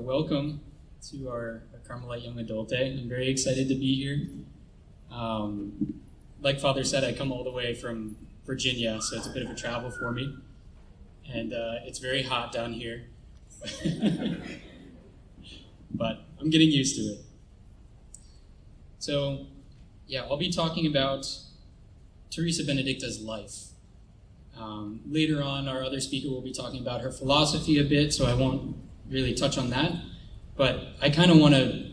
welcome to our Carmelite Young Adult Day. I'm very excited to be here. Like Father said, I come all the way from Virginia, so it's a bit of a travel for me. And it's very hot down here. But I'm getting used to it. So, I'll be talking about Teresa Benedicta's life. Later on, our other speaker will be talking about her philosophy a bit, so I won't really touch on that. But I kind of want to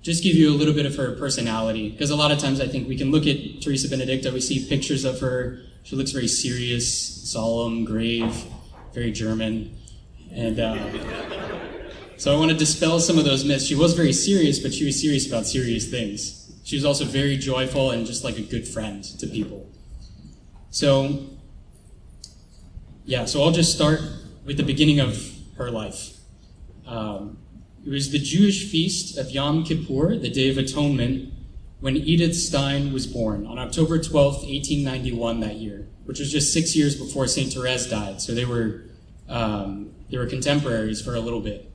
just give you a little bit of her personality, because a lot of times I think we can look at Teresa Benedicta, we see pictures of her, she looks very serious, solemn, grave, very German. And so I want to dispel some of those myths. She was very serious, but she was serious about serious things. She was also very joyful and just like a good friend to people. So I'll just start with the beginning of her life. It was the Jewish feast of Yom Kippur, the Day of Atonement, when Edith Stein was born on October 12th, 1891 that year, which was just 6 years before St. Teresa died. So they were contemporaries for a little bit.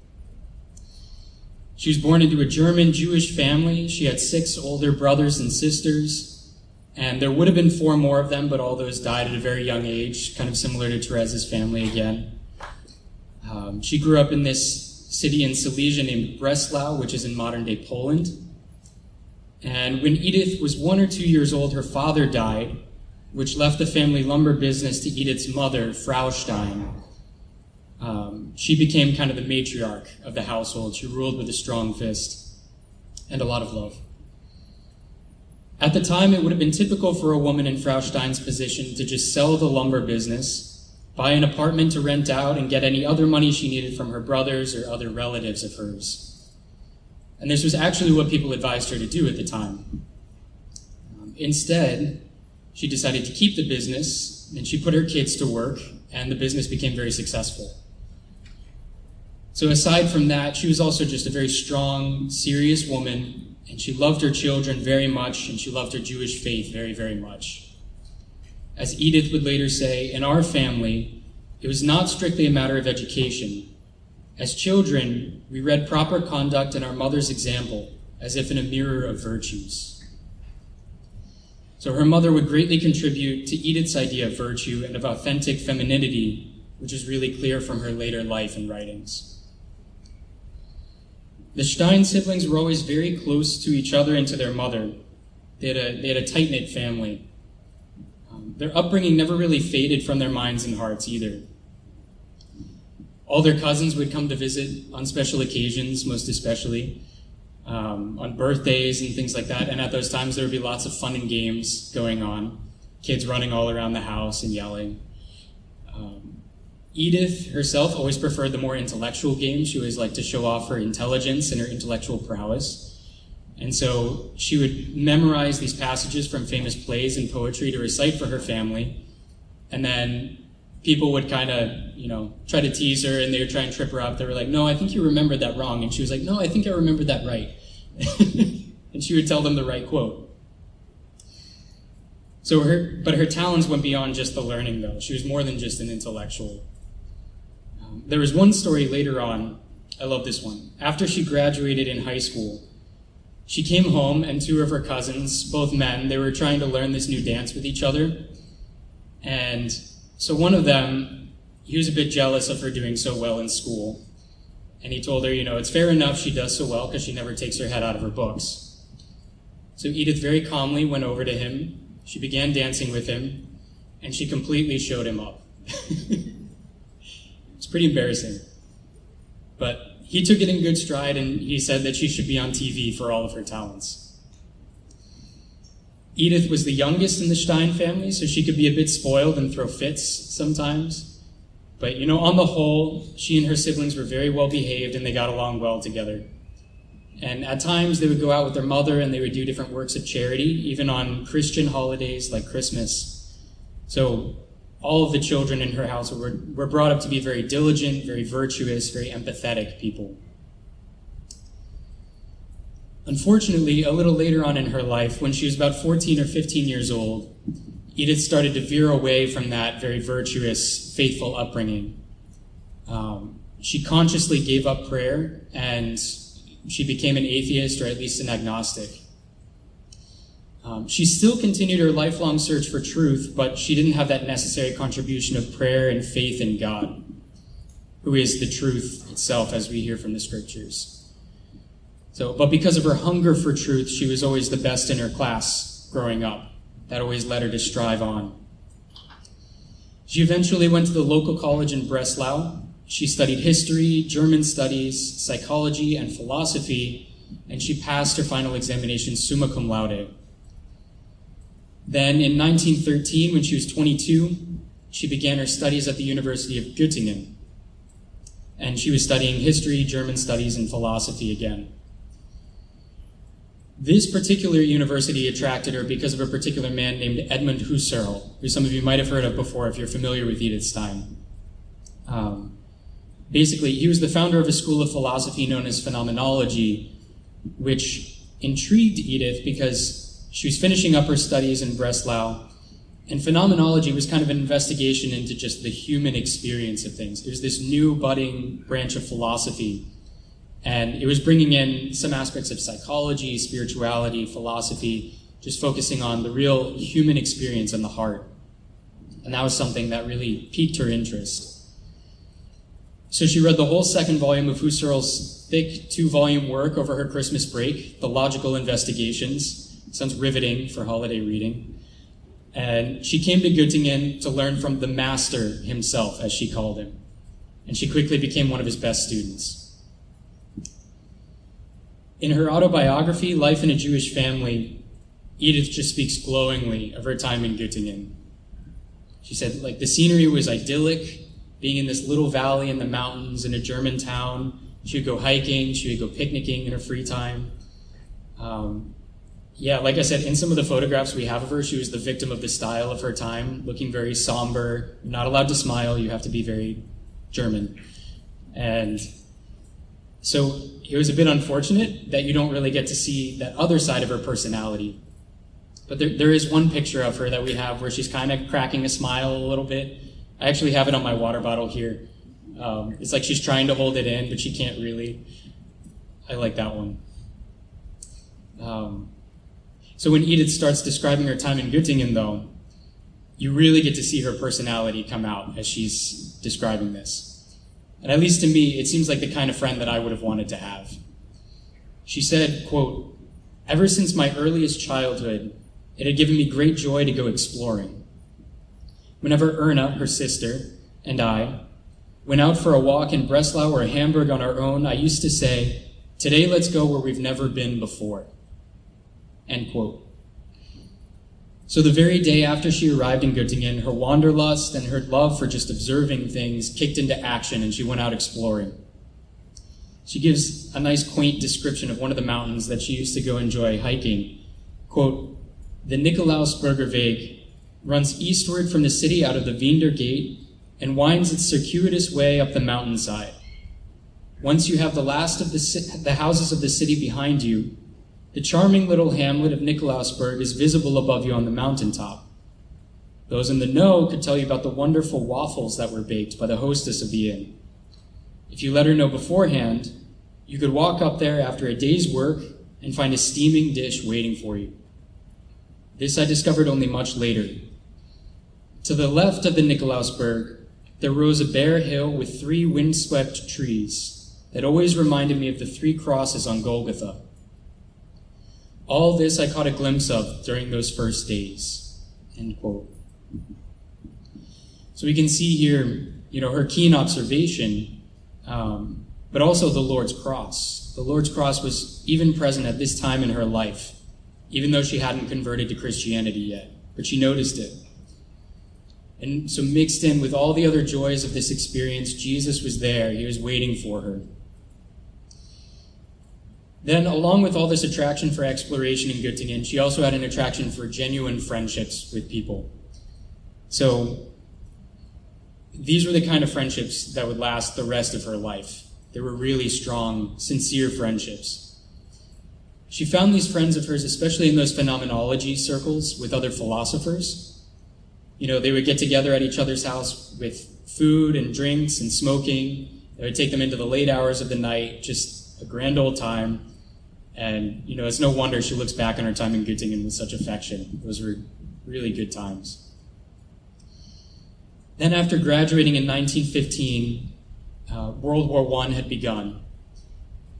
She was born into a German Jewish family. She had 6 older brothers and sisters, and there would have been 4 more of them, but all those died at a very young age, kind of similar to Teresa's family again. She grew up in this city in Silesia named Breslau, which is in modern-day Poland. And when Edith was 1 or 2 years old, her father died, which left the family lumber business to Edith's mother, Frau Stein. She became kind of the matriarch of the household. She ruled with a strong fist and a lot of love. At the time, it would have been typical for a woman in Frau Stein's position to just sell the lumber business, buy an apartment to rent out, and get any other money she needed from her brothers or other relatives of hers. And this was actually what people advised her to do at the time. Instead, she decided to keep the business, and she put her kids to work, and the business became very successful. So aside from that, she was also just a very strong, serious woman, and she loved her children very much, and she loved her Jewish faith very, very much. As Edith would later say, in our family, it was not strictly a matter of education. As children, we read proper conduct in our mother's example, as if in a mirror of virtues. So her mother would greatly contribute to Edith's idea of virtue and of authentic femininity, which is really clear from her later life and writings. The Stein siblings were always very close to each other and to their mother. They had a tight-knit family. Their upbringing never really faded from their minds and hearts either. All their cousins would come to visit on special occasions, most especially on birthdays and things like that. And at those times, there would be lots of fun and games going on, kids running all around the house and yelling. Edith herself always preferred the more intellectual games. She always liked to show off her intelligence and her intellectual prowess. And so she would memorize these passages from famous plays and poetry to recite for her family. And then people would kind of, try to tease her, and they would try and trip her up. They were like, "No, I think you remembered that wrong." And she was like, "No, I think I remembered that right." And she would tell them the right quote. But her talents went beyond just the learning, though. She was more than just an intellectual. There was one story later on, I love this one. After she graduated in high school, she came home, and 2 of her cousins, both men, they were trying to learn this new dance with each other. And so one of them, he was a bit jealous of her doing so well in school. And he told her, it's fair enough she does so well because she never takes her head out of her books. So Edith very calmly went over to him. She began dancing with him, and she completely showed him up. It's pretty embarrassing. But he took it in good stride, and he said that she should be on TV for all of her talents. Edith was the youngest in the Stein family, so she could be a bit spoiled and throw fits sometimes. But, on the whole, she and her siblings were very well behaved, and they got along well together. And at times, they would go out with their mother, and they would do different works of charity, even on Christian holidays like Christmas. So all of the children in her household were brought up to be very diligent, very virtuous, very empathetic people. Unfortunately, a little later on in her life, when she was about 14 or 15 years old, Edith started to veer away from that very virtuous, faithful upbringing. she consciously gave up prayer and she became an atheist, or at least an agnostic. She still continued her lifelong search for truth, but she didn't have that necessary contribution of prayer and faith in God, who is the truth itself, as we hear from the scriptures. But because of her hunger for truth, she was always the best in her class growing up. That always led her to strive on. She eventually went to the local college in Breslau. She studied history, German studies, psychology, and philosophy, and she passed her final examination summa cum laude. Then in 1913, when she was 22, she began her studies at the University of Göttingen. And she was studying history, German studies, and philosophy again. This particular university attracted her because of a particular man named Edmund Husserl, who some of you might have heard of before if you're familiar with Edith Stein. Basically, he was the founder of a school of philosophy known as phenomenology, which intrigued Edith because she was finishing up her studies in Breslau, and phenomenology was kind of an investigation into just the human experience of things. It was this new budding branch of philosophy, and it was bringing in some aspects of psychology, spirituality, philosophy, just focusing on the real human experience and the heart. And that was something that really piqued her interest. So she read the whole second volume of Husserl's thick 2-volume work over her Christmas break, The Logical Investigations. Sounds riveting for holiday reading. And she came to Göttingen to learn from the master himself, as she called him. And she quickly became one of his best students. In her autobiography, Life in a Jewish Family, Edith just speaks glowingly of her time in Göttingen. She said, the scenery was idyllic, being in this little valley in the mountains in a German town. She would go hiking, she would go picnicking in her free time. Like I said, in some of the photographs we have of her, she was the victim of the style of her time, looking very somber. You're not allowed to smile, you have to be very German. And so it was a bit unfortunate that you don't really get to see that other side of her personality. But there is one picture of her that we have where she's kind of cracking a smile a little bit. I actually have it on my water bottle here. It's like she's trying to hold it in, but she can't really. I like that one. So when Edith starts describing her time in Göttingen, though, you really get to see her personality come out as she's describing this. And at least to me, it seems like the kind of friend that I would have wanted to have. She said, quote, "Ever since my earliest childhood, it had given me great joy to go exploring. Whenever Erna, her sister, and I went out for a walk in Breslau or Hamburg on our own, I used to say, 'Today let's go where we've never been before.'" End quote. So the very day after she arrived in Göttingen, her wanderlust and her love for just observing things kicked into action, and she went out exploring. She gives a nice quaint description of one of the mountains that she used to go enjoy hiking. Quote, "The Nikolausberger Weg runs eastward from the city out of the Wiener Gate and winds its circuitous way up the mountainside. Once you have the last of the houses of the city behind you, the charming little hamlet of Nikolausberg is visible above you on the mountaintop. Those in the know could tell you about the wonderful waffles that were baked by the hostess of the inn. If you let her know beforehand, you could walk up there after a day's work and find a steaming dish waiting for you. This I discovered only much later. To the left of the Nikolausberg, there rose a bare hill with 3 windswept trees that always reminded me of the 3 crosses on Golgotha. All this I caught a glimpse of during those first days." End quote. So we can see here, her keen observation, but also the Lord's cross. The Lord's cross was even present at this time in her life, even though she hadn't converted to Christianity yet, but she noticed it. And so mixed in with all the other joys of this experience, Jesus was there. He was waiting for her. Then, along with all this attraction for exploration in Göttingen, she also had an attraction for genuine friendships with people. So these were the kind of friendships that would last the rest of her life. They were really strong, sincere friendships. She found these friends of hers, especially in those phenomenology circles with other philosophers. They would get together at each other's house with food and drinks and smoking, They would take them into the late hours of the night, just a grand old time. And, it's no wonder she looks back on her time in Göttingen with such affection. Those were really good times. Then after graduating in 1915, World War I had begun.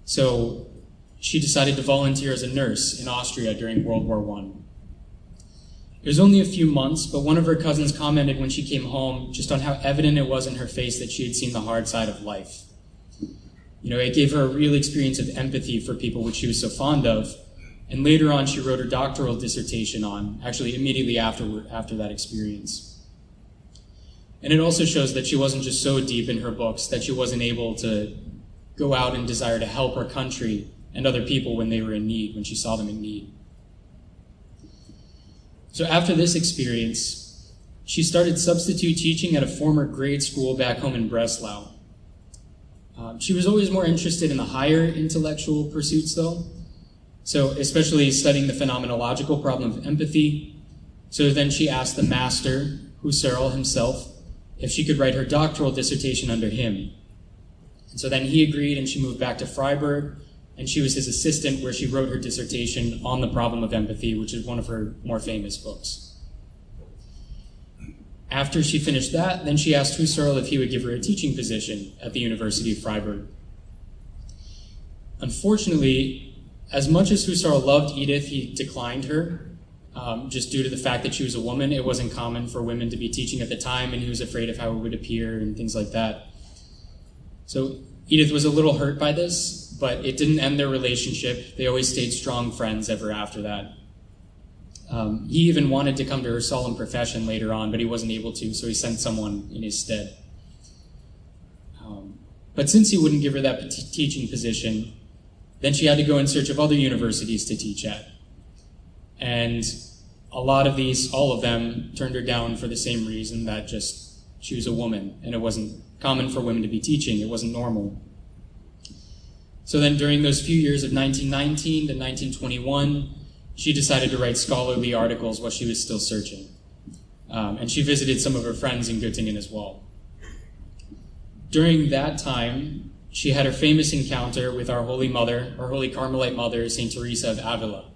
So she decided to volunteer as a nurse in Austria during World War I. It was only a few months, but one of her cousins commented when she came home just on how evident it was in her face that she had seen the hard side of life. It gave her a real experience of empathy for people, which she was so fond of. And later on, she wrote her doctoral dissertation on, actually immediately after that experience. And it also shows that she wasn't just so deep in her books that she wasn't able to go out and desire to help her country and other people when they were in need, when she saw them in need. So after this experience, she started substitute teaching at a former grade school back home in Breslau. She was always more interested in the higher intellectual pursuits, though, so especially studying the phenomenological problem of empathy. So then she asked the master, Husserl himself, if she could write her doctoral dissertation under him. And so then he agreed, and she moved back to Freiburg, and she was his assistant, where she wrote her dissertation on the problem of empathy, which is one of her more famous books. After she finished that, then she asked Husserl if he would give her a teaching position at the University of Freiburg. Unfortunately, as much as Husserl loved Edith, he declined her, just due to the fact that she was a woman. It wasn't common for women to be teaching at the time, and he was afraid of how it would appear and things like that. So Edith was a little hurt by this, but it didn't end their relationship. They always stayed strong friends ever after that. He even wanted to come to her solemn profession later on, but he wasn't able to, so he sent someone in his stead. But since he wouldn't give her that teaching position, then she had to go in search of other universities to teach at. And all of them turned her down for the same reason, that just she was a woman, and it wasn't common for women to be teaching. It wasn't normal. So then during those few years of 1919 to 1921, she decided to write scholarly articles while she was still searching. And she visited some of her friends in Göttingen as well. During that time, she had her famous encounter with our Holy Mother, our Holy Carmelite Mother, St. Teresa of Avila.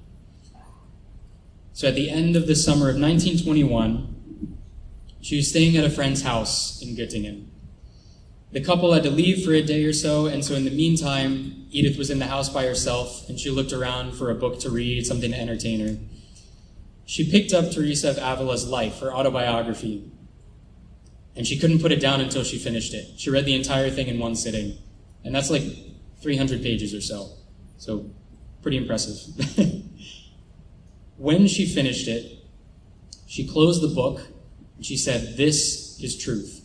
So at the end of the summer of 1921, she was staying at a friend's house in Göttingen. The couple had to leave for a day or so, and so in the meantime, Edith was in the house by herself, and she looked around for a book to read, something to entertain her. She picked up Teresa of Avila's life, her autobiography, and she couldn't put it down until she finished it. She read the entire thing in one sitting, and that's like 300 pages or so pretty impressive. When she finished it, she closed the book, and she said, "This is truth."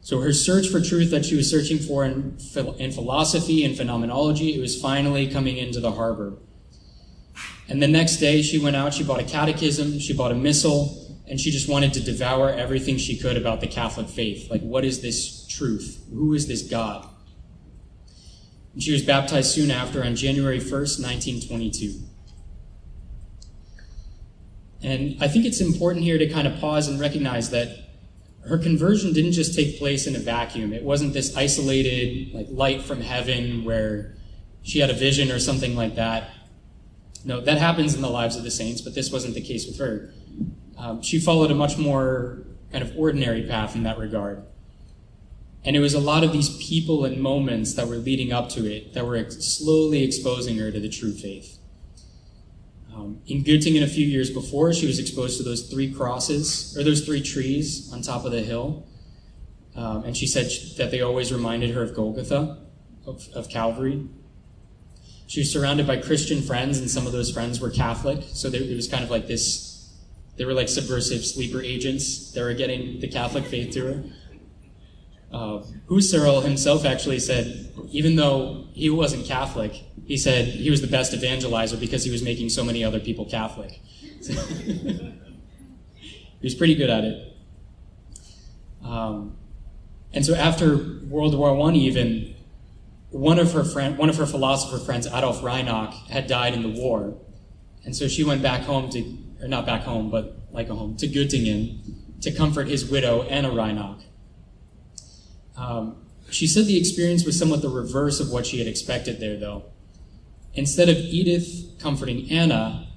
So her search for truth that she was searching for in philosophy and phenomenology, it was finally coming into the harbor. And the next day she went out, she bought a catechism, she bought a missal, and she just wanted to devour everything she could about the Catholic faith. Like, what is this truth? Who is this God? And she was baptized soon after on January 1st, 1922. And I think it's important here to kind of pause and recognize that her conversion didn't just take place in a vacuum. It wasn't this isolated, light from heaven where she had a vision or something like that. No, that happens in the lives of the saints, but this wasn't the case with her. She followed a much more kind of ordinary path in that regard. And it was a lot of these people and moments that were leading up to it that were slowly exposing her to the true faith. In Göttingen a few years before, she was exposed to those 3 crosses, or those 3 trees on top of the hill. And she said that they always reminded her of Golgotha, of Calvary. She was surrounded by Christian friends, and some of those friends were Catholic. So it was kind of like this, they were like subversive sleeper agents that were getting the Catholic faith to her. Husserl himself actually said, even though he wasn't Catholic, he said he was the best evangelizer because he was making so many other people Catholic. He was pretty good at it. And so after World War I even, one of her philosopher friends, Adolf Reinach, had died in the war. And so she went back home to Göttingen to comfort his widow, Anna Reinach. She said the experience was somewhat the reverse of what she had expected there, though. Instead of Edith comforting Anna,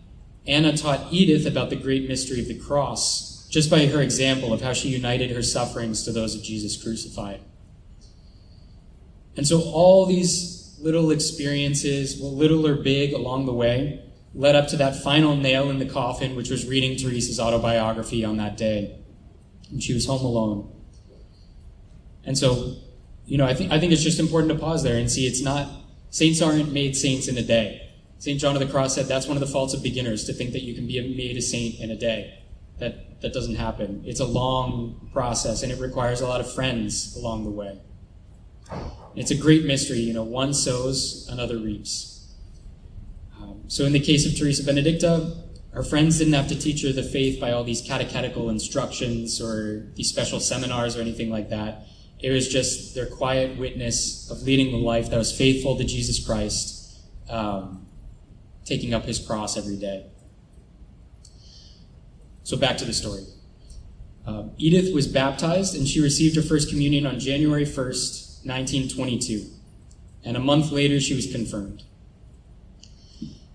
Anna taught Edith about the great mystery of the cross, just by her example of how she united her sufferings to those of Jesus crucified. And so all these little experiences, little or big along the way, led up to that final nail in the coffin, which was reading Teresa's autobiography on that day. And she was home alone. And so, I think it's just important to pause there and see saints aren't made saints in a day. St. John of the Cross said that's one of the faults of beginners, to think that you can be made a saint in a day. That doesn't happen. It's a long process, and it requires a lot of friends along the way. It's a great mystery. One sows, another reaps. So in the case of Teresa Benedicta, our friends didn't have to teach her the faith by all these catechetical instructions or these special seminars or anything like that. It was just their quiet witness of leading the life that was faithful to Jesus Christ, taking up his cross every day. So back to the story. Edith was baptized, and she received her first communion on January 1st, 1922. And a month later, she was confirmed.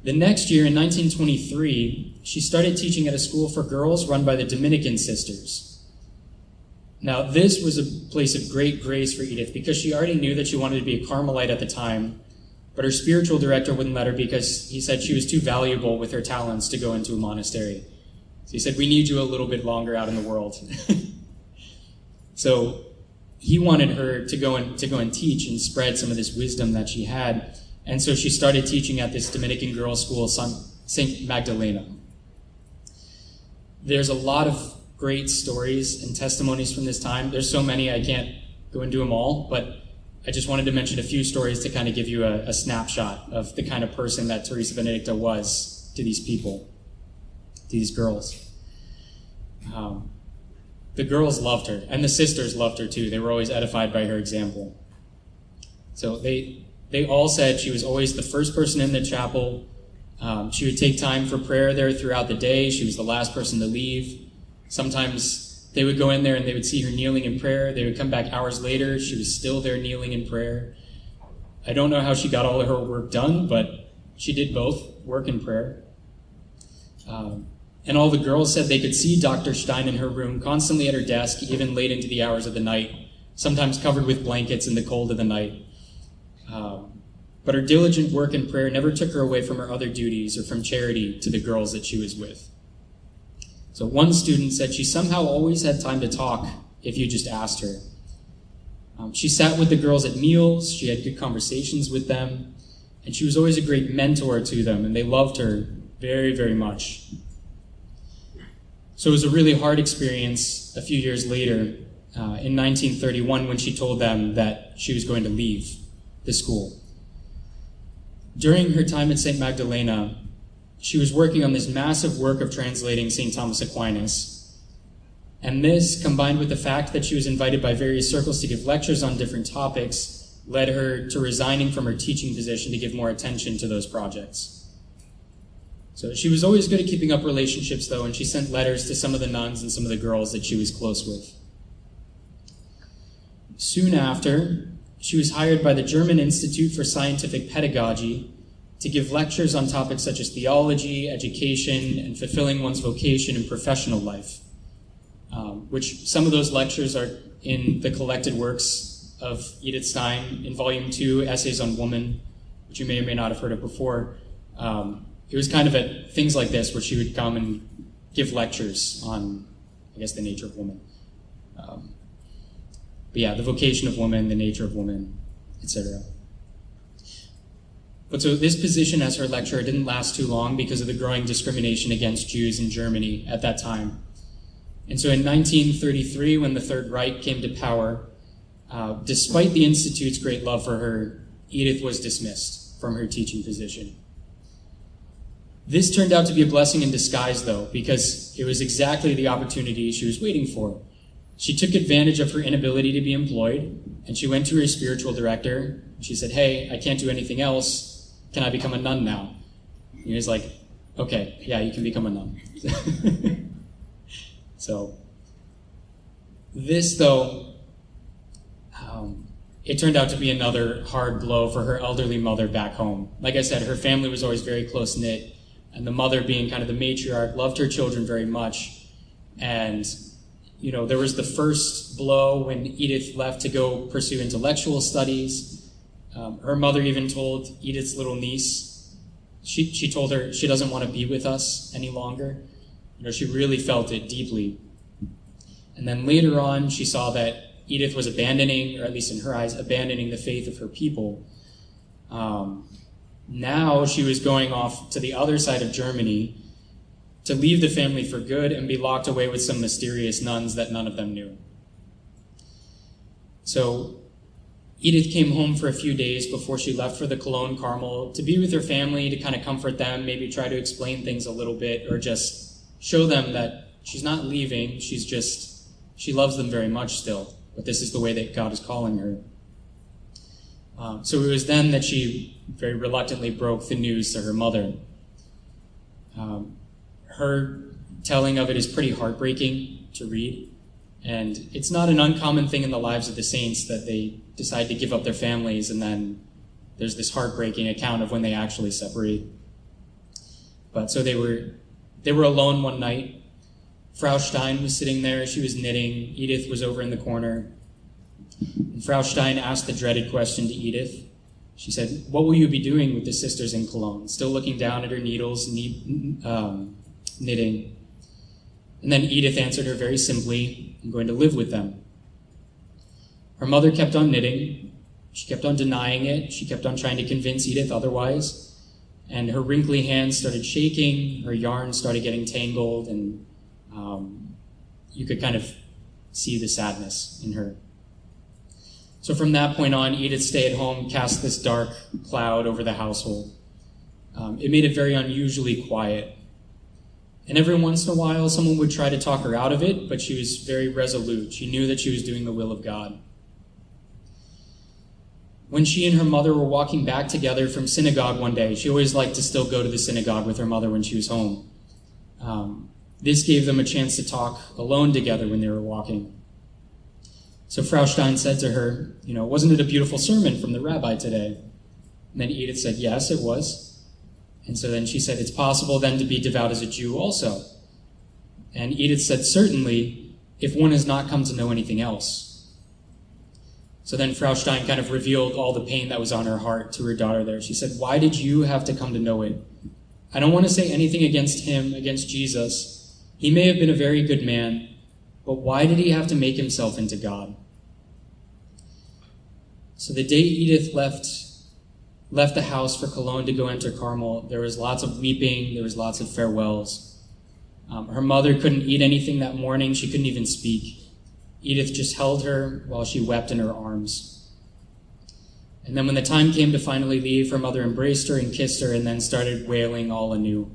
The next year, in 1923, she started teaching at a school for girls run by the Dominican sisters. Now, this was a place of great grace for Edith because she already knew that she wanted to be a Carmelite at the time, but her spiritual director wouldn't let her because he said she was too valuable with her talents to go into a monastery. So he said, we need you a little bit longer out in the world. So he wanted her to go and teach and spread some of this wisdom that she had. And so she started teaching at this Dominican girls' school, St. Magdalena. There's a lot of great stories and testimonies from this time. There's so many, I can't go into them all, but I just wanted to mention a few stories to kind of give you a snapshot of the kind of person that Teresa Benedicta was to these people, to these girls. The girls loved her, and the sisters loved her too. They were always edified by her example. So they all said she was always the first person in the chapel. She would take time for prayer there throughout the day. She was the last person to leave. Sometimes they would go in there and they would see her kneeling in prayer. They would come back hours later. She was still there kneeling in prayer. I don't know how she got all of her work done, but she did both, work and prayer. And all the girls said they could see Dr. Stein in her room, constantly at her desk, even late into the hours of the night, sometimes covered with blankets in the cold of the night. But her diligent work and prayer never took her away from her other duties or from charity to the girls that she was with. So one student said she somehow always had time to talk if you just asked her. She sat with the girls at meals, she had good conversations with them, and she was always a great mentor to them, and they loved her very, very much. So it was a really hard experience a few years later, in 1931, when she told them that she was going to leave the school. During her time at St. Magdalena, she was working on this massive work of translating St. Thomas Aquinas. And this, combined with the fact that she was invited by various circles to give lectures on different topics, led her to resigning from her teaching position to give more attention to those projects. So she was always good at keeping up relationships, though, and she sent letters to some of the nuns and some of the girls that she was close with. Soon after, she was hired by the German Institute for Scientific Pedagogy to give lectures on topics such as theology, education, and fulfilling one's vocation in professional life, which some of those lectures are in the collected works of Edith Stein in Volume 2, Essays on Woman, which you may or may not have heard of before. It was kind of at things like this where she would come and give lectures on, the nature of woman. But yeah, the vocation of woman, the nature of woman, etc. But so this position as her lecturer didn't last too long because of the growing discrimination against Jews in Germany at that time. And so in 1933, when the Third Reich came to power, despite the Institute's great love for her, Edith was dismissed from her teaching position. This turned out to be a blessing in disguise, though, because it was exactly the opportunity she was waiting for. She took advantage of her inability to be employed, and she went to her spiritual director. She said, "Hey, I can't do anything else. Can I become a nun now?" And he was like, "Okay, yeah, you can become a nun." So this, though, it turned out to be another hard blow for her elderly mother back home. Like I said, her family was always very close-knit, and the mother, being kind of the matriarch, loved her children very much. And, there was the first blow when Edith left to go pursue intellectual studies. Her mother even told Edith's little niece, she told her she doesn't want to be with us any longer. She really felt it deeply. And then later on, she saw that Edith was abandoning, or at least in her eyes, abandoning the faith of her people. Now she was going off to the other side of Germany to leave the family for good and be locked away with some mysterious nuns that none of them knew. So Edith came home for a few days before she left for the Cologne Carmel to be with her family, to kind of comfort them, maybe try to explain things a little bit, or just show them that she's not leaving, she loves them very much still, but this is the way that God is calling her. So it was then that she very reluctantly broke the news to her mother. Her telling of it is pretty heartbreaking to read, and it's not an uncommon thing in the lives of the saints that they decide to give up their families, and then there's this heartbreaking account of when they actually separate. But so they were alone one night. Frau Stein was sitting there, she was knitting, Edith was over in the corner. And Frau Stein asked the dreaded question to Edith. She said, "What will you be doing with the sisters in Cologne?" Still looking down at her needles, knitting. And then Edith answered her very simply, "I'm going to live with them." Her mother kept on knitting. She kept on denying it. She kept on trying to convince Edith otherwise. And her wrinkly hands started shaking. Her yarn started getting tangled, and you could kind of see the sadness in her. So from that point on, Edith's stay at home cast this dark cloud over the household. It made it very unusually quiet. And every once in a while, someone would try to talk her out of it, but she was very resolute. She knew that she was doing the will of God. When she and her mother were walking back together from synagogue one day, she always liked to still go to the synagogue with her mother when she was home. This gave them a chance to talk alone together when they were walking. So Frau Stein said to her, "Wasn't it a beautiful sermon from the rabbi today?" And then Edith said, "Yes, it was." And so then she said, "It's possible then to be devout as a Jew also." And Edith said, "Certainly, if one has not come to know anything else." So then Frau Stein kind of revealed all the pain that was on her heart to her daughter there. She said, "Why did you have to come to know it? I don't want to say anything against him, against Jesus. He may have been a very good man, but why did he have to make himself into God?" So the day Edith left the house for Cologne to go enter Carmel, there was lots of weeping, there was lots of farewells. Her mother couldn't eat anything that morning, she couldn't even speak. Edith just held her while she wept in her arms. And then when the time came to finally leave, her mother embraced her and kissed her and then started wailing all anew.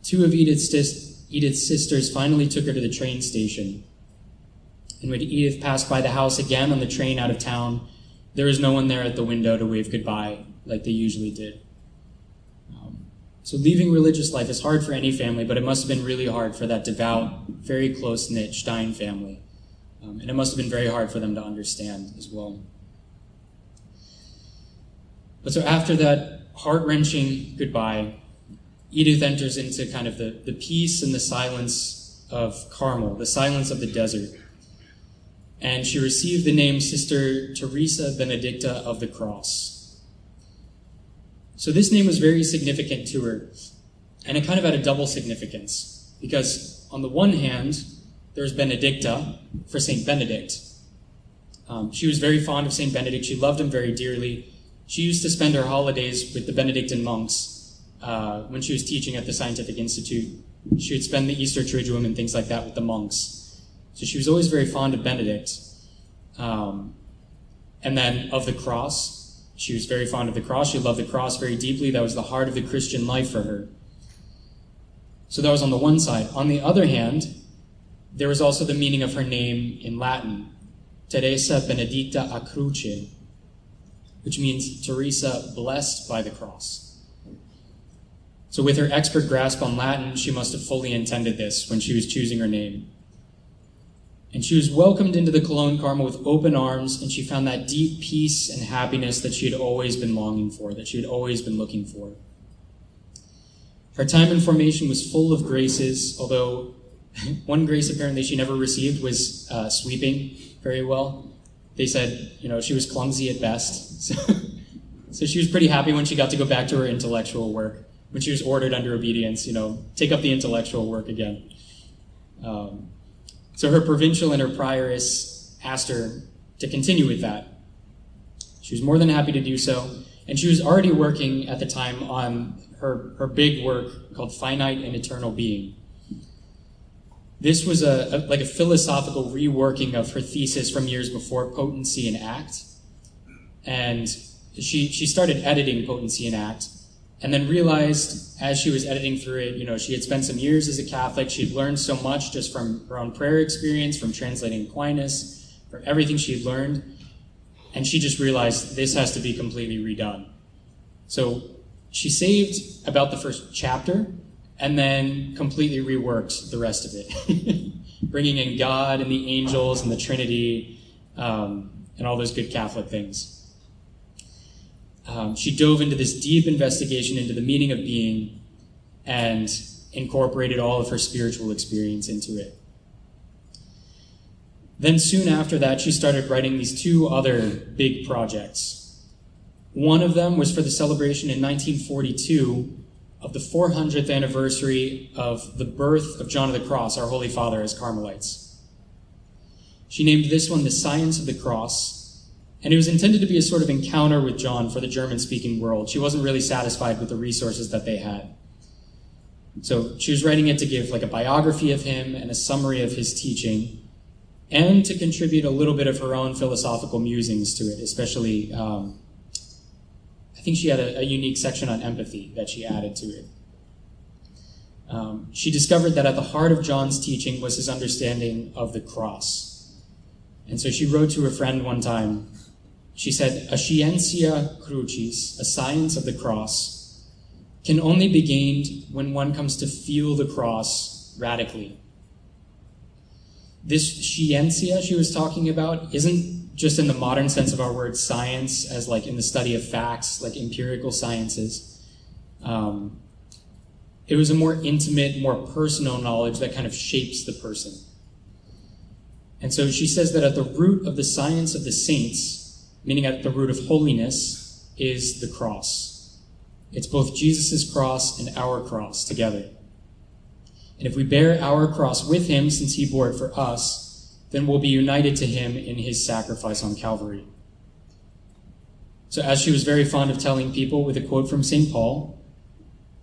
Two of Edith's sisters finally took her to the train station. And when Edith passed by the house again on the train out of town, there was no one there at the window to wave goodbye like they usually did. So leaving religious life is hard for any family, but it must have been really hard for that devout, very close-knit Stein family. And it must have been very hard for them to understand as well. But so after that heart-wrenching goodbye, Edith enters into kind of the peace and the silence of Carmel, the silence of the desert. And she received the name Sister Teresa Benedicta of the Cross. So this name was very significant to her, and it kind of had a double significance, because on the one hand, there's Benedicta for Saint Benedict. She was very fond of Saint Benedict. She loved him very dearly. She used to spend her holidays with the Benedictine monks. When she was teaching at the Scientific Institute, she would spend the Easter Triduum and things like that with the monks. So she was always very fond of Benedict. And then of the cross. She was very fond of the cross. She loved the cross very deeply. That was the heart of the Christian life for her. So that was on the one side. On the other hand, there was also the meaning of her name in Latin, Teresa Benedicta a Cruce, which means Teresa blessed by the cross. So with her expert grasp on Latin, she must have fully intended this when she was choosing her name. And she was welcomed into the Cologne Carmel with open arms, and she found that deep peace and happiness that she had always been longing for, that she had always been looking for. Her time in formation was full of graces, although one grace apparently she never received was sweeping very well. They said, she was clumsy at best. So she was pretty happy when she got to go back to her intellectual work, when she was ordered under obedience, take up the intellectual work again. So her provincial and her prioress asked her to continue with that. She was more than happy to do so, and she was already working at the time on her big work called Finite and Eternal Being. This was a philosophical reworking of her thesis from years before, Potency and Act. And she started editing Potency and Act, and then realized as she was editing through it, she had spent some years as a Catholic. She had learned so much just from her own prayer experience, from translating Aquinas, from everything she had learned. And she just realized this has to be completely redone. So she saved about the first chapter and then completely reworked the rest of it, bringing in God and the angels and the Trinity and all those good Catholic things. She dove into this deep investigation into the meaning of being and incorporated all of her spiritual experience into it. Then soon after that, she started writing these two other big projects. One of them was for the celebration in 1942 of the 400th anniversary of the birth of John of the Cross, our Holy Father, as Carmelites. She named this one The Science of the Cross, and it was intended to be a sort of encounter with John for the German-speaking world. She wasn't really satisfied with the resources that they had. So she was writing it to give a biography of him and a summary of his teaching, and to contribute a little bit of her own philosophical musings to it, especially, I think she had a unique section on empathy that she added to it. She discovered that at the heart of John's teaching was his understanding of the cross. And so she wrote to a friend one time, she said, "A scientia crucis, a science of the cross, can only be gained when one comes to feel the cross radically." This scientia she was talking about isn't just in the modern sense of our word science, as in the study of facts, empirical sciences. It was a more intimate, more personal knowledge that kind of shapes the person. And so she says that at the root of the science of the saints, meaning at the root of holiness, is the cross. It's both Jesus' cross and our cross together. And if we bear our cross with him, since he bore it for us, then we'll be united to him in his sacrifice on Calvary. So as she was very fond of telling people with a quote from St. Paul,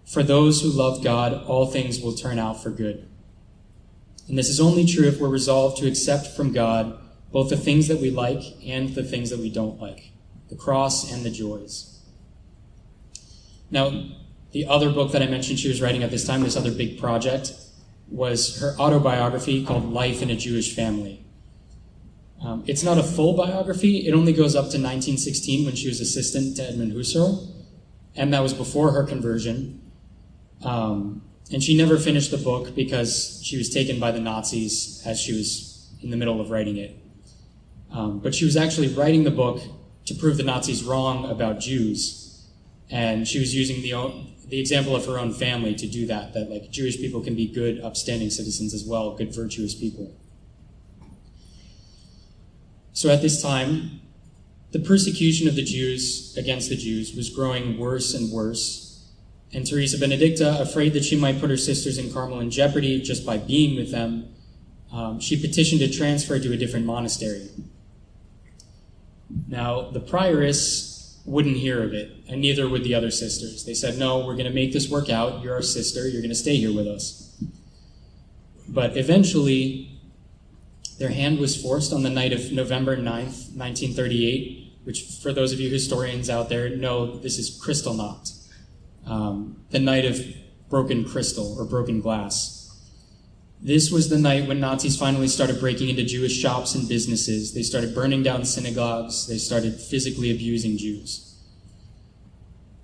"For those who love God, all things will turn out for good." And this is only true if we're resolved to accept from God both the things that we like and the things that we don't like, the cross and the joys. Now, the other book that I mentioned she was writing at this time, this other big project, was her autobiography called Life in a Jewish Family. It's not a full biography. It only goes up to 1916 when she was assistant to Edmund Husserl, and that was before her conversion. And she never finished the book because she was taken by the Nazis as she was in the middle of writing it. But she was actually writing the book to prove the Nazis wrong about Jews, and she was using the example of her own family to do that Jewish people can be good, upstanding citizens as well, good, virtuous people. So at this time, the persecution of the Jews against the Jews was growing worse and worse, and Teresa Benedicta, afraid that she might put her sisters in Carmel in jeopardy just by being with them, she petitioned to transfer to a different monastery. Now, the prioress wouldn't hear of it, and neither would the other sisters. They said, "No, we're going to make this work out. You're our sister. You're going to stay here with us." But eventually, their hand was forced on the night of November 9th, 1938, which, for those of you historians out there, know this is Kristallnacht, the night of broken crystal or broken glass. This was the night when Nazis finally started breaking into Jewish shops and businesses. They started burning down synagogues. They started physically abusing Jews.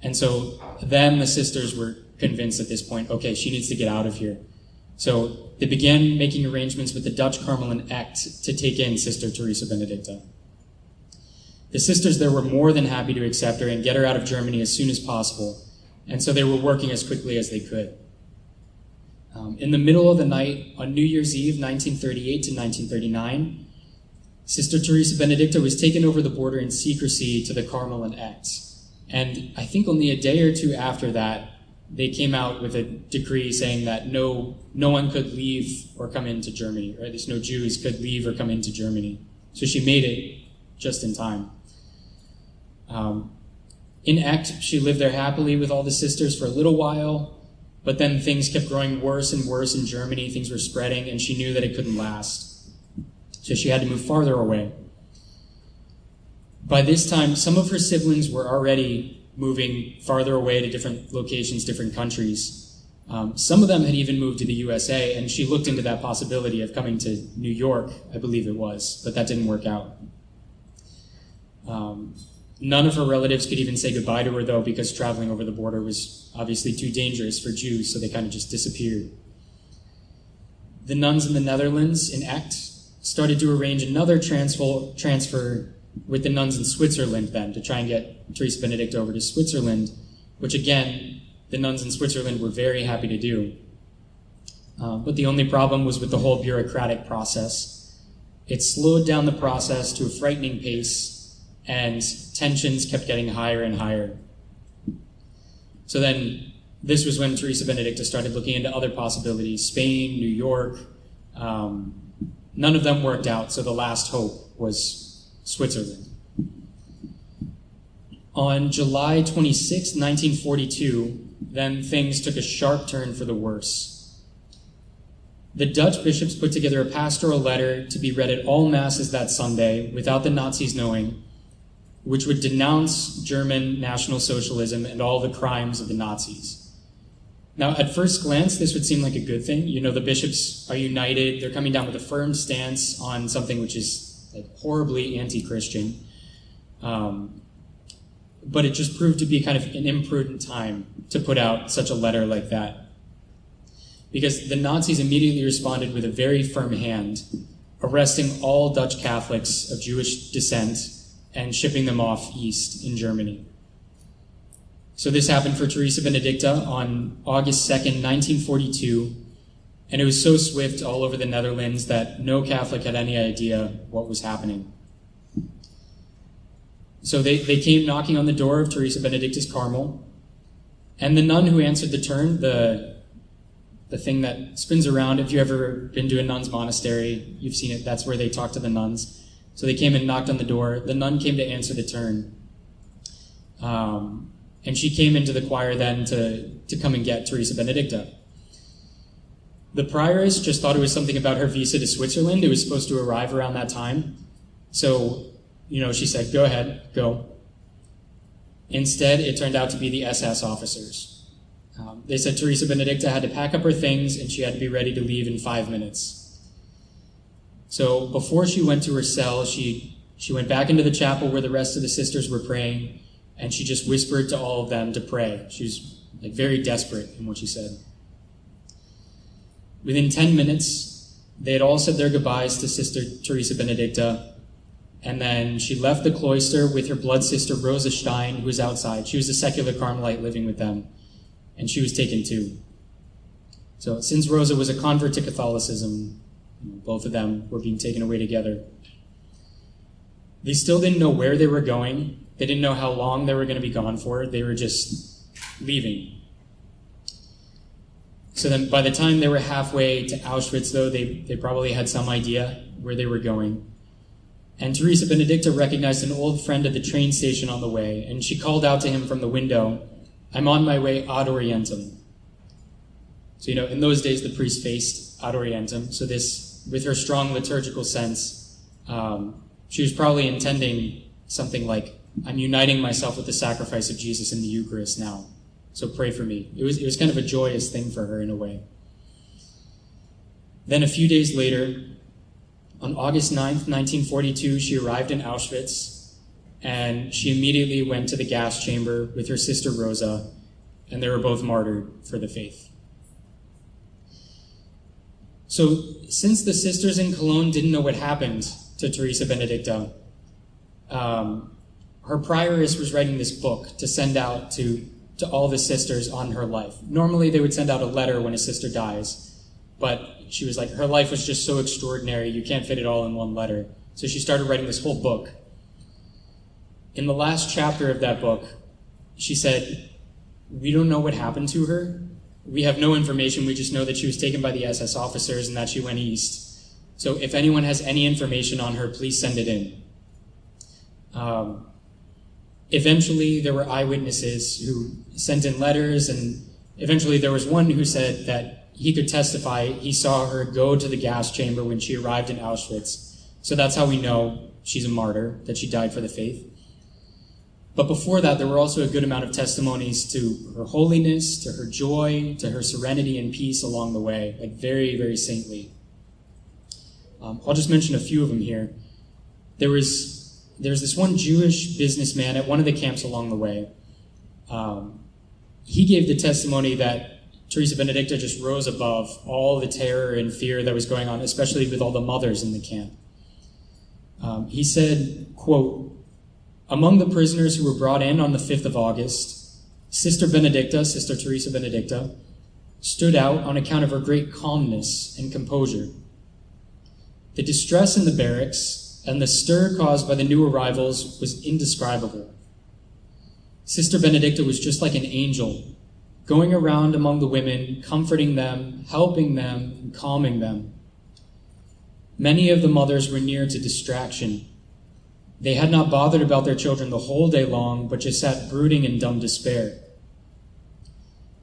And so then the sisters were convinced at this point, okay, she needs to get out of here. So they began making arrangements with the Dutch Carmelite Act to take in Sister Teresa Benedicta. The sisters there were more than happy to accept her and get her out of Germany as soon as possible, and so they were working as quickly as they could. In the middle of the night, on New Year's Eve, 1938 to 1939, Sister Teresa Benedicta was taken over the border in secrecy to the Carmelite Act. And I think only a day or two after that, they came out with a decree saying that no one could leave or come into Germany, or at least no Jews could leave or come into Germany. So she made it just in time. In Act, she lived there happily with all the sisters for a little while, but then things kept growing worse and worse in Germany. Things were spreading, and she knew that it couldn't last. So she had to move farther away. By this time, some of her siblings were already moving farther away to different locations, different countries. Some of them had even moved to the USA, and she looked into that possibility of coming to New York, I believe it was, but that didn't work out. None of her relatives could even say goodbye to her, though, because traveling over the border was obviously too dangerous for Jews, so they kind of just disappeared. The nuns in the Netherlands, in Act, started to arrange another transfer with the nuns in Switzerland then, to try and get Teresa Benedicta over to Switzerland, which again, the nuns in Switzerland were very happy to do. But the only problem was with the whole bureaucratic process. It slowed down the process to a frightening pace, and tensions kept getting higher and higher. So then, this was when Teresa Benedicta started looking into other possibilities, Spain, New York. None of them worked out, so the last hope was Switzerland. On July 26, 1942, then things took a sharp turn for the worse. The Dutch bishops put together a pastoral letter to be read at all masses that Sunday without the Nazis knowing, which would denounce German National Socialism and all the crimes of the Nazis. Now, at first glance, this would seem like a good thing. You know, the bishops are united. They're coming down with a firm stance on something which is like horribly anti-Christian. But it just proved to be kind of an imprudent time to put out such a letter like that. Because the Nazis immediately responded with a very firm hand, arresting all Dutch Catholics of Jewish descent and shipping them off east in Germany. So this happened for Teresa Benedicta on August 2nd, 1942, and it was so swift all over the Netherlands that no Catholic had any idea what was happening. So they came knocking on the door of Teresa Benedicta's Carmel, and the nun who answered the turn, the thing that spins around, if you've ever been to a nun's monastery, you've seen it, that's where they talk to the nuns. So they came and knocked on the door. The nun came to answer the turn. And she came into the choir then to come and get Teresa Benedicta. The prioress just thought it was something about her visa to Switzerland. It was supposed to arrive around that time. So, she said, go ahead, go. Instead, it turned out to be the SS officers. They said Teresa Benedicta had to pack up her things and she had to be ready to leave in 5 minutes. So before she went to her cell, she went back into the chapel where the rest of the sisters were praying, and she just whispered to all of them to pray. She was very desperate in what she said. Within 10 minutes, they had all said their goodbyes to Sister Teresa Benedicta, and then she left the cloister with her blood sister Rosa Stein, who was outside. She was a secular Carmelite living with them, and she was taken too. So since Rosa was a convert to Catholicism, both of them were being taken away together. They still didn't know where they were going. They didn't know how long they were going to be gone for. They were just leaving. So then by the time they were halfway to Auschwitz, though, they probably had some idea where they were going. And Teresa Benedicta recognized an old friend at the train station on the way, and she called out to him from the window, "I'm on my way ad orientem." So, in those days, the priest faced ad orientem. So this, with her strong liturgical sense, she was probably intending something like, "I'm uniting myself with the sacrifice of Jesus in the Eucharist now, so pray for me." It was kind of a joyous thing for her in a way. Then a few days later, on August 9th, 1942, she arrived in Auschwitz, and she immediately went to the gas chamber with her sister Rosa, and they were both martyred for the faith. So since the sisters in Cologne didn't know what happened to Teresa Benedicta, her prioress was writing this book to send out to all the sisters on her life. Normally they would send out a letter when a sister dies, but she was like, her life was just so extraordinary, you can't fit it all in one letter. So she started writing this whole book. In the last chapter of that book, she said, we don't know what happened to her. We have no information. We just know that she was taken by the SS officers and that she went east. So if anyone has any information on her, please send it in. Eventually, there were eyewitnesses who sent in letters, and eventually there was one who said that he could testify he saw her go to the gas chamber when she arrived in Auschwitz. So that's how we know she's a martyr, that she died for the faith. But before that, there were also a good amount of testimonies to her holiness, to her joy, to her serenity and peace along the way, like very, very saintly. I'll just mention a few of them here. There's this one Jewish businessman at one of the camps along the way. He gave the testimony that Teresa Benedicta just rose above all the terror and fear that was going on, especially with all the mothers in the camp. He said, quote, among the prisoners who were brought in on the 5th of August, Sister Benedicta, Sister Teresa Benedicta, stood out on account of her great calmness and composure. The distress in the barracks and the stir caused by the new arrivals was indescribable. Sister Benedicta was just like an angel, going around among the women, comforting them, helping them, and calming them. Many of the mothers were near to distraction. They had not bothered about their children the whole day long, but just sat brooding in dumb despair.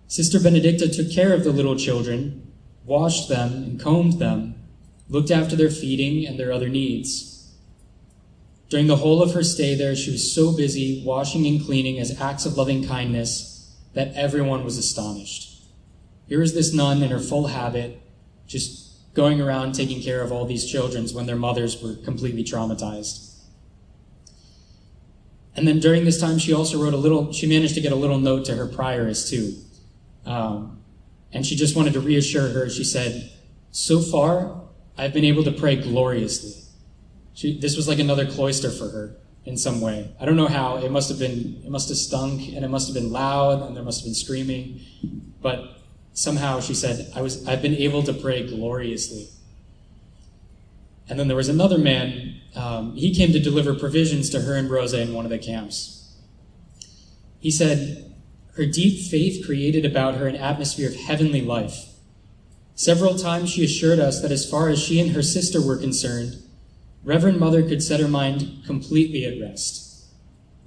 Sister Benedicta took care of the little children, washed them and combed them, looked after their feeding and their other needs. During the whole of her stay there, she was so busy washing and cleaning as acts of loving kindness that everyone was astonished. Here was this nun in her full habit, just going around taking care of all these children when their mothers were completely traumatized. And then during this time, she also she managed to get a little note to her prioress too. And she just wanted to reassure her. She said, so far, I've been able to pray gloriously. This was like another cloister for her in some way. I don't know how. It must have stunk, and it must have been loud, and there must have been screaming. But somehow she said, I've been able to pray gloriously. And then there was another man, he came to deliver provisions to her and Rosa in one of the camps. He said, her deep faith created about her an atmosphere of heavenly life. Several times she assured us that as far as she and her sister were concerned, Reverend Mother could set her mind completely at rest.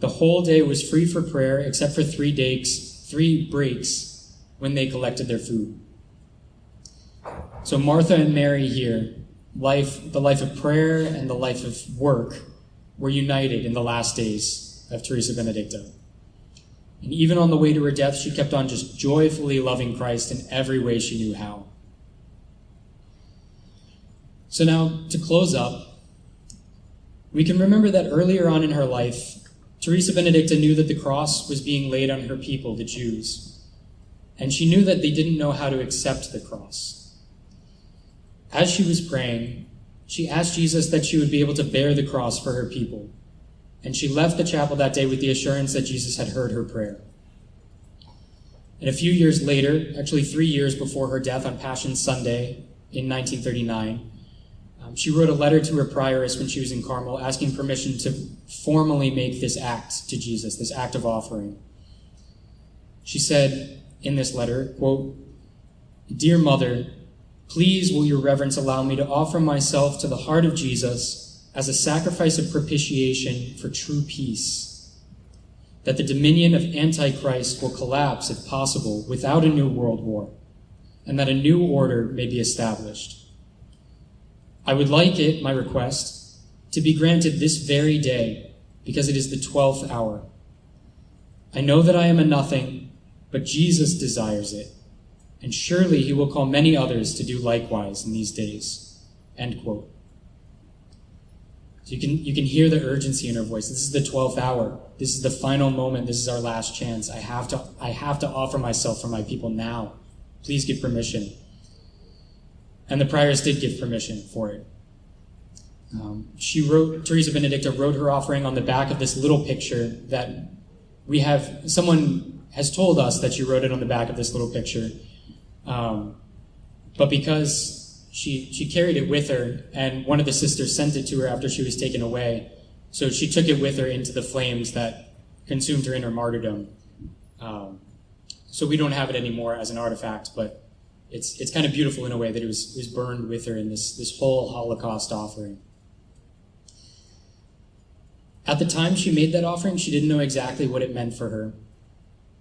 The whole day was free for prayer except for 3 breaks when they collected their food. So Martha and Mary here, the life of prayer and the life of work, were united in the last days of Teresa Benedicta. And even on the way to her death, she kept on just joyfully loving Christ in every way she knew how. So now, to close up, we can remember that earlier on in her life, Teresa Benedicta knew that the cross was being laid on her people, the Jews, and she knew that they didn't know how to accept the cross. As she was praying, she asked Jesus that she would be able to bear the cross for her people, and she left the chapel that day with the assurance that Jesus had heard her prayer. And a few years later, actually 3 years before her death on Passion Sunday in 1939, she wrote a letter to her prioress when she was in Carmel asking permission to formally make this act to Jesus, this act of offering. She said in this letter, quote, "Dear Mother, please will your reverence allow me to offer myself to the heart of Jesus as a sacrifice of propitiation for true peace, that the dominion of Antichrist will collapse, if possible, without a new world war, and that a new order may be established. I would like it, my request, to be granted this very day, because it is the 12th hour. I know that I am a nothing, but Jesus desires it, and surely he will call many others to do likewise in these days." End quote. So you can hear the urgency in her voice. This is the 12th hour. This is the final moment. This is our last chance. I have to offer myself for my people now. Please give permission. And the priors did give permission for it. Teresa Benedicta wrote her offering on the back of this little picture that we have. Someone has told us that she wrote it on the back of this little picture. But because she carried it with her, and one of the sisters sent it to her after she was taken away, so she took it with her into the flames that consumed her in her martyrdom. So we don't have it anymore as an artifact, but it's kind of beautiful in a way that it was burned with her in this whole Holocaust offering. At the time she made that offering, she didn't know exactly what it meant for her.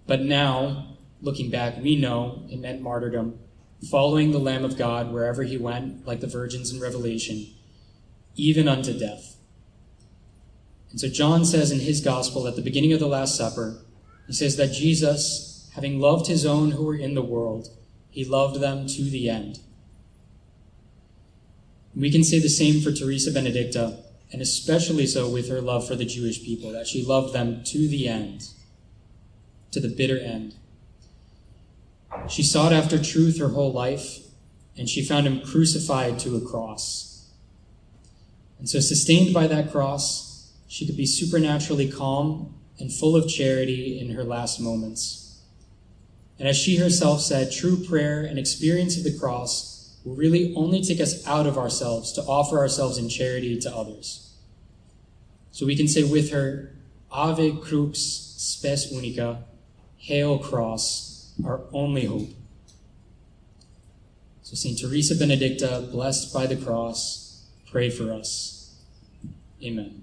But now, looking back, we know it meant martyrdom, following the Lamb of God wherever he went, like the virgins in Revelation, even unto death. And so John says in his gospel at the beginning of the Last Supper, he says that Jesus, having loved his own who were in the world, he loved them to the end. We can say the same for Teresa Benedicta, and especially so with her love for the Jewish people, that she loved them to the end, to the bitter end. She sought after truth her whole life, and she found him crucified to a cross. And so, sustained by that cross, she could be supernaturally calm and full of charity in her last moments. And as she herself said, true prayer and experience of the cross will really only take us out of ourselves to offer ourselves in charity to others. So we can say with her, Ave Crux Spes Unica, Hail Cross, our only hope. So St. Teresa Benedicta, blessed by the cross, pray for us. Amen.